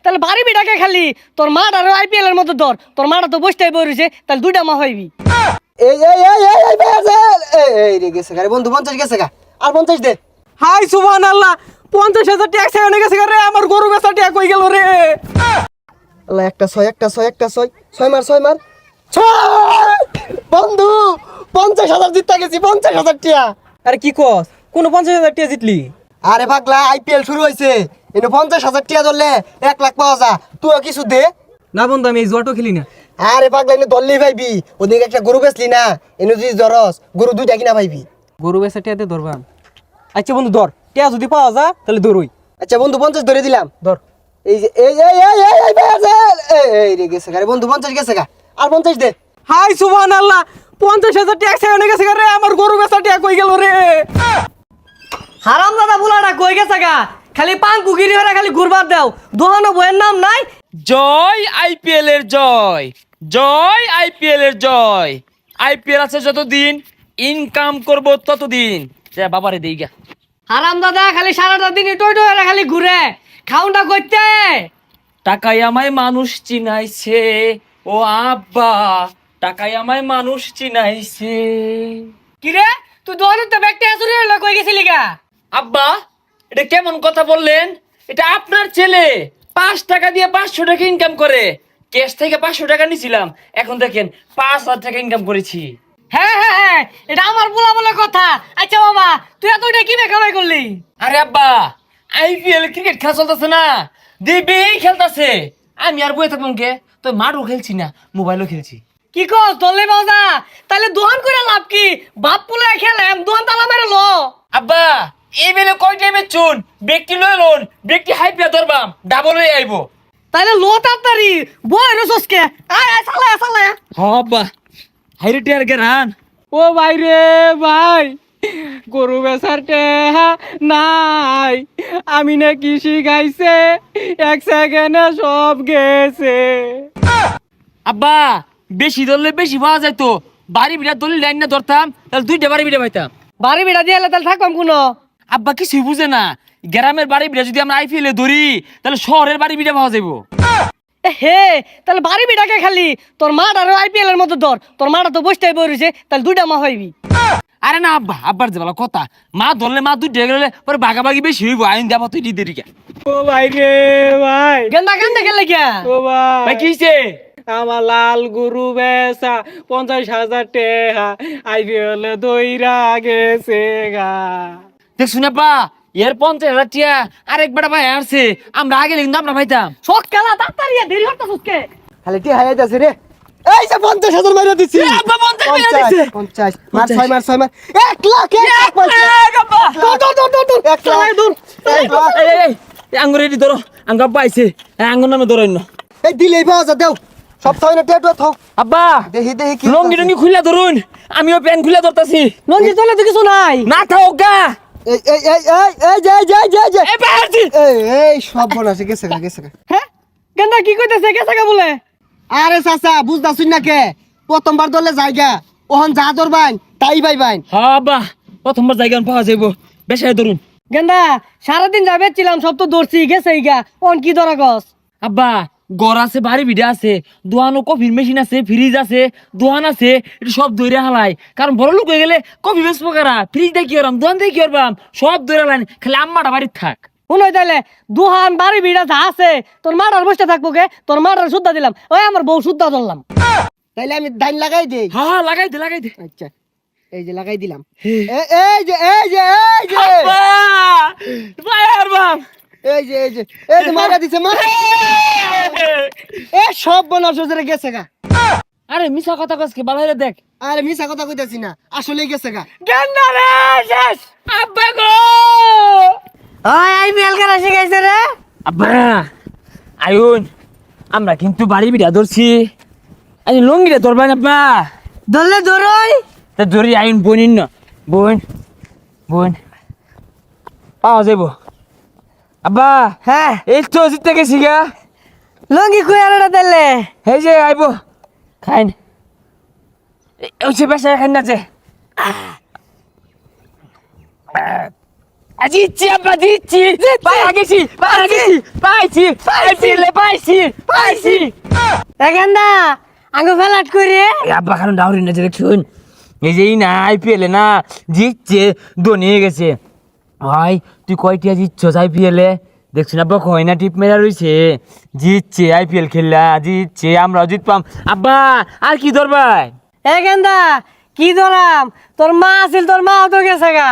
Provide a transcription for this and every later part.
তাহলে বাড়ি বিটাকে খালি তোর মাঠ আর আইপিএল এর মতো ধর, তোর মাটা তো বসতেই বইছে, তাহলে দুইটা মা হইবি। এই এই এই এই এই বেজাল এই রে গেছে গারে বন্ধু 50 গেছে গা আর 50 দে। হাই সুবহানাল্লাহ, 50,000 টাকা সেখানে গেছে রে, আমার গরু বেচা টাকা কই গেল রে। আল্লাহ একটা 6 একটা 6 একটা 6 6 মার 6 মার 6 বন্ধু 50,000 জিততে গেছি 50,000 টাকা। আরে কি কস, কোন 50,000 টাকা জিতলি? আরে পাগলা আইপিএল শুরু হইছে, এনে 50,000 টাকা ধরলে 1 লাখ পাওয়া যা, তুই কিছু দে। না বন্ধু, আমি এই জুয়াটো খেলি না। আরে পাগলা এনে ধরলেই পাইবি, ওদিকে একটা গরু বেচলি না, এনে যদি জরস গরু দুইটা কিনা পাইবি। গরু বেচা টাকা দিয়ে ধরবাম। আচ্ছা বন্ধু ধর, টাকা যদি পাওয়া যা তাহলে ধরুই। আচ্ছা বন্ধু 50 ধরে দিলাম। ধর। এই যে এই এই এই এই এই বেজাল এই রে গেছে গারে বন্ধু 50 গেছে গা আর 50 দে। হাই সুবহানাল্লাহ, 50,000 টাকা সেখানে গেছে রে, আমার গরু বেচা টাকা কই গেল রে। হারাম দাদা বুলাটা কই গেছে গা, খালি পান কুকিরি হরে খালি ঘুরবার দাও, দোহানো বইয়ের নাম নাই। জয় আইপিএল এর জয়, জয় আইপিএল এর জয়। আইপিএল আছে যতদিন, ইনকাম করব ততদিন। যা বাবারে দেই গা। হারাম দাদা খালি সারাটা দিন টই টই হরে খালি ঘুরে, খাউনটা করতে। টাকায় আমায় মানুষ চিনাইছে, ও আব্বা টাকায় আমায় মানুষ চিনাইছে। কি রে তুই দোহানোতে ব্যাগটা চুরি হলো, কই গেছিলি গা? আব্বা এটা কেমন কথা বললেন? এটা আপনার ছেলে 5 টাকা দিয়ে 500 টাকা ইনকাম করে। ক্যাশ থেকে 500 টাকা নিছিলাম, এখন দেখেন 5,000 টাকা ইনকাম করেছি। হ্যাঁ হ্যাঁ হ্যাঁ, এটা আমার বলা বলে কথা। আচ্ছা বাবা তুই এতটা কি কামাই করলি? আরে আব্বা আইপিএল ক্রিকেট খেলা চলতেছে না, দিবেই খেলতেছে। আমি আর বই থাকলাম কে, তো মাঠও খেলছি না, মোবাইলও খেলছি। কি কস দলে বাজা, তাহলে দোহান করে লাভ কি? বাপ পুলে খেলেম দোহান তালা মেরে লো। আব্বা এই বেলে কয় টাইমে চুন ব্যক্তি লয় লোন, ব্যক্তি হাই পিয়া ধরবাম ডাবল হয়ে আইবো। তাহলে লো তাড়াতাড়ি বই রসকে, আয় আয় চালা চালা। হ্যাঁ আব্বা হাইরে টিয়ার গেরান। ও ভাই রে ভাই, গরু বেচার টেহা নাই, আমি না কৃষি গাইছে, 1 সেকেন্ডে সব গেছে। আব্বা বেশি ধরলে বেশি পাওয়া যাইতো, বাড়ি বিড়া দলিল লাইন না ধরতাম, তাহলে 2টা বাড়ি বিড়া পাইতাম। বাড়ি বেড়া দিয়ে তাহলে থাকবাম কোনো। আব্বা কিছুই বুঝে না, গ্রামের বাড়ি বিড়া যদি আমরা আইপিএল এ ধরি, তাহলে শহরের বাড়ি বিড়া পাওয়া যাইবো। হে তাহলে বাড়ি বিটাকে খালি তোর মাঠ আর আইপিএল এর মতো ধর, তোর মাটা তো বসতেই বইছে, তাহলে দুইটা মা হইবি। আরে না আব্বা, আব্বার যে বলা কথা, মা ধরলে মা 2টা গেলে পরে ভাগাভাগি বেশি হইব, আইন যাবো তুই দিদিকে। ও ভাই রে ভাই, গেন্দা কান্দে গেলে গিয়া। ও ভাই, ভাই কি হইছে? আমার লাল গরু বেচা 50,000 টাকা আইপিএল দইরা গেছে গা। দেখ শুনে পা এর 50,000 টিয়া আরেক বেটা ভাই আসছে, আমরা আগে কিন্তু আমরা ভাইতাম। শখ খেলা তাড়াতাড়ি দেরি হতো সুস্কে। খালি টি হাইয়া যাচ্ছে রে। এই যে 50,000 মাইরা দিছি। আব্বা 50 মেরে দিছে। 50 মার 6 মার 6 মার 1 লাখ 1 লাখ আব্বা দৌড় দৌড় দৌড় দৌড় দৌড়, 1 লাখ চালাই দৌড়। এক লাখ। এই আঙ্গুর এটি ধরো, আঙ্গা পাইছে, আঙ্গুর নামে ধরো না। এই দিলেই পাওয়া যা দেও সব ছয় না টেটু থাও। আব্বা দেখি দেখি কি লঙ্গি টঙ্গি খুলে ধরুন, আমিও প্যান খুলে ধরতাছি। লঞ্জি চলে তো কিছু নাই। না থাও গা। এই এই এই এই এই যে এই পারছি। এই সব বনাছে গেছে গা গেছে গা। হ্যাঁ গেন্দা কি কইতেছে গেছে গা বলে? আরে চাচা বুঝতাছুন না কে, প্রথমবার দলে জায়গা ওহন যা ধরবাইন তাই পাইবাইন। হ্যাঁ আব্বা প্রথমবার জায়গা পাওয়া যাইব, বেশায় ধরুন। গেন্দা সারাদিন যাবে ছিলাম, সব তো দৌড়ছি গেছে গা, অন কি ধরা গছ? আব্বা গড় আছে, বাড়ি ভিড়ে আছে, দোয়ানো কফির মেশিন আছে, ফ্রিজ আছে, দোয়ান আছে, এটা সব দৈরে হালাই। কারণ বড় লোক হয়ে গেলে কফি বেচবো কারা, ফ্রিজ দিয়ে কি করবাম, দোয়ান দিয়ে কি করবাম, সব দৈরে হালাই। খালি আম্মাটা বাড়ির থাক। শুনই তাইলে দুহান বাড়ি ভিড়া যা আছে, তোর মাটার বসে থাকবো কে, তোর মাটার শুদ্ধা দিলাম, ওই আমার বউ শুদ্ধা ধরলাম। তাইলে আমি ধান লাগাই দেই। হ্যাঁ লাগাই দে লাগাই দে। আচ্ছা এই যে লাগাই দিলাম। এই যে এই যে এই যে আব্বা ভাই আর বাপ এই যে এই যে এই যে মারা দিছে মা। এ সব বনাস জরে গেছে গা। আরে মিছা কথা কসকে বালাইরে দেখ। আরে মিছা কথা কইতাছি না, আসলেই গেছে গা। গেন্দা রে শেষ। আব্বা গো ওই আইপিএল খেলা শিখাইছে রে। আব্বা আইন আমরা কিন্তু বাড়ি বিড়া ধরছি, আই লঙ্গিটা ধরবেন আব্বা। ধরলে ধরই। তা ধরি আইন বোনিন না, বোন বোন পাওয়া যাইব। আব্বা হ্যাঁ এই তো জিতে গেছি গা। লঙ্গি কই আনটা তাইলে? এই যে আইব খাইন, ওই সে বেসা খাইন না যে। জিতছি আব্বা জিতছি পাইয়া গেছি পাইছি আইপিএল পাইছি গেন্দা আঙ্গু ফেলাট করে আব্বা কারণ ডাউরি না যে দেখুন এই যে না আইপিএল না জিতছে ধোনি হয়ে গেছে ভাই তুই কয়টিয়া জিতছস আইপিএল এ দেখছিস আব্বা কয় না টিপ মেরা রইছে জিতছে আইপিএল খেললা জিতছে আমরাও জিতপাম আব্বা আর কি ধরবাই গেন্দা কি ধরাম তোর মা আছিল তোর মাও তো গেছে গা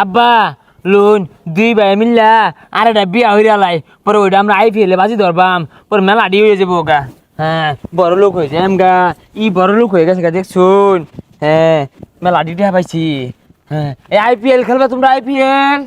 আব্বা লোন 2 ভাই মিললা আর একটা বিয়া হইরা লাই পরে ওইটা আমরা আইপিএল এ বাজি ধরবাম পরে মেলা ডি হয়ে যাবো গা হ্যাঁ বড় লোক হয়েছে গা বড় লোক হয়ে গেছে গা দেখছুন হ্যাঁ মেলা ডিটা পাইছি হ্যাঁ এই আইপিএল খেলবা তোমরা আইপিএল